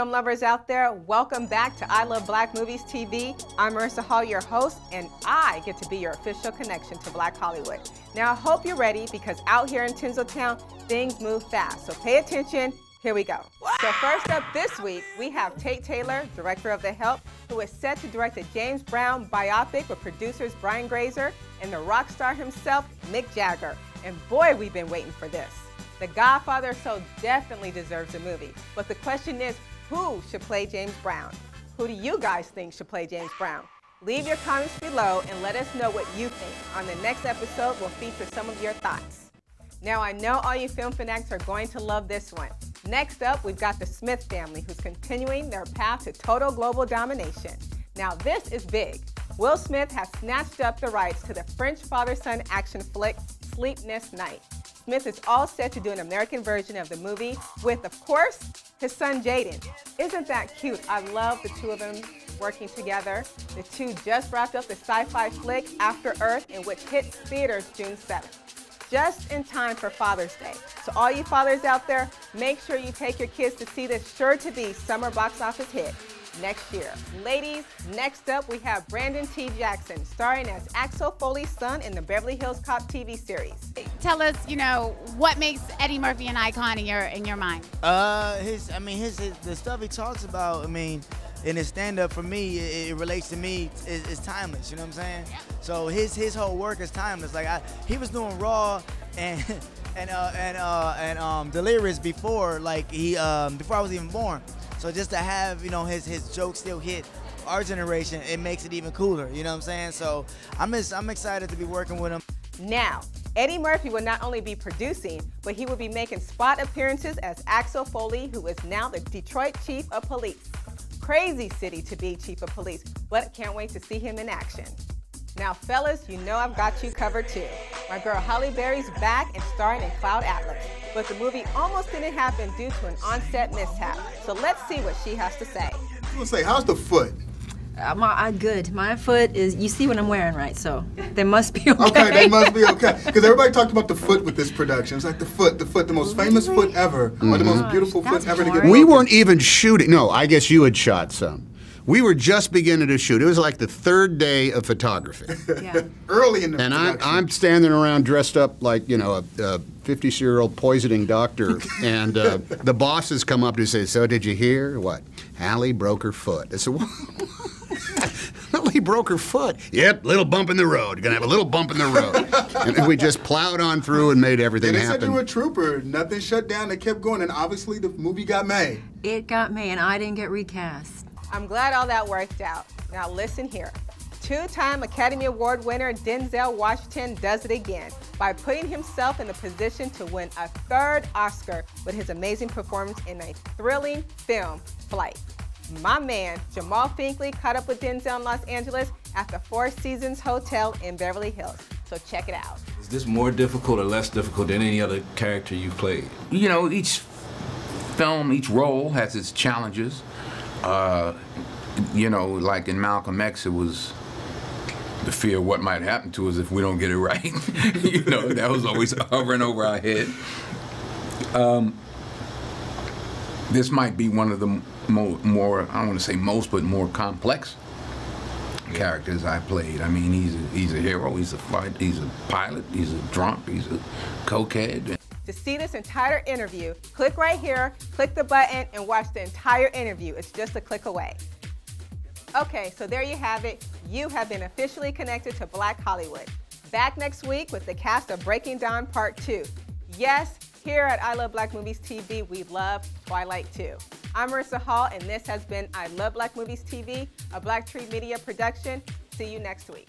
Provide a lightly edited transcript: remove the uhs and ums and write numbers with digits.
film lovers out there, welcome back to I Love Black Movies TV. I'm Marissa Hall, your host, and I get to be your official connection to Black Hollywood. Now I hope you're ready because out here in Tinseltown, things move fast. So pay attention, here we go. So first up this week, we have Tate Taylor, director of The Help, who is set to direct a James Brown biopic with producers Brian Grazer and the rock star himself, Mick Jagger. And boy, we've been waiting for this. The Godfather so definitely deserves a movie. But the question is, who should play James Brown? Who do you guys think should play James Brown? Leave your comments below and let us know what you think. On the next episode, we'll feature some of your thoughts. Now, I know all you film fanatics are going to love this one. Next up, we've got the Smith family, who's continuing their path to total global domination. Now, this is big. Will Smith has snatched up the rights to the French father-son action flick, Sleepless Night. Smith is all set to do an American version of the movie with, of course, his son Jaden. Isn't that cute? I love the two of them working together. The two just wrapped up the sci-fi flick After Earth, in which hits theaters June 7th. Just in time for Father's Day. So all you fathers out there, make sure you take your kids to see this sure-to-be summer box office hit next year. Ladies, next up we have Brandon T. Jackson, starring as Axel Foley's son in the Beverly Hills Cop TV series. Tell us, what makes Eddie Murphy an icon in your mind? The stuff he talks about, in his stand-up, for me, it relates to me, it's timeless, you know what I'm saying? Yeah. So his whole work is timeless. Like, he was doing Raw and Delirious before, before I was even born. So just to have, his jokes still hit our generation, it makes it even cooler, you know what I'm saying? So I'm excited to be working with him. Now, Eddie Murphy will not only be producing, but he will be making spot appearances as Axel Foley, who is now the Detroit Chief of Police. Crazy city to be Chief of Police, but can't wait to see him in action. Now, fellas, I've got you covered too. My girl Halle Berry's back and starring in Cloud Atlas, but the movie almost didn't happen due to an on-set mishap. So let's see what she has to say. I was gonna say, how's the foot? Good. My foot is, you see what I'm wearing, right? So they must be okay. Okay, they must be okay. Because everybody talked about the foot with this production. It's like the foot, the most famous foot ever, or the most beautiful foot ever to get. We weren't even shooting. No, I guess you had shot some. We were just beginning to shoot. It was like the third day of photography. Yeah. Early in the and production. I'm standing around dressed up like, a 50-year-old poisoning doctor. And the bosses come up to say, so did you hear? What? Halle broke her foot. I said, what? Halle broke her foot. Yep, little bump in the road. Gonna have a little bump in the road. And we just plowed on through and made everything happen. They said you were a trooper. Nothing shut down. They kept going. And obviously the movie got made. It got made, and I didn't get recast. I'm glad all that worked out. Now listen here. Two-time Academy Award winner Denzel Washington does it again by putting himself in the position to win a third Oscar with his amazing performance in a thrilling film, Flight. My man, Jamaal Finkley, caught up with Denzel in Los Angeles at the Four Seasons Hotel in Beverly Hills. So check it out. Is this more difficult or less difficult than any other character you've played? Each film, each role has its challenges. Like in Malcolm X, it was the fear of what might happen to us if we don't get it right. That was always hovering over our head. This might be one of the more, I don't want to say most, but more complex characters I played. He's a hero, he's a fighter, he's a pilot, he's a drunk, he's a cokehead. To see this entire interview, click right here, click the button, and watch the entire interview. It's just a click away. Okay, so there you have it. You have been officially connected to Black Hollywood. Back next week with the cast of Breaking Dawn Part 2. Yes, here at I Love Black Movies TV, we love Twilight too. I'm Marissa Hall, and this has been I Love Black Movies TV, a BlackTree Media production. See you next week.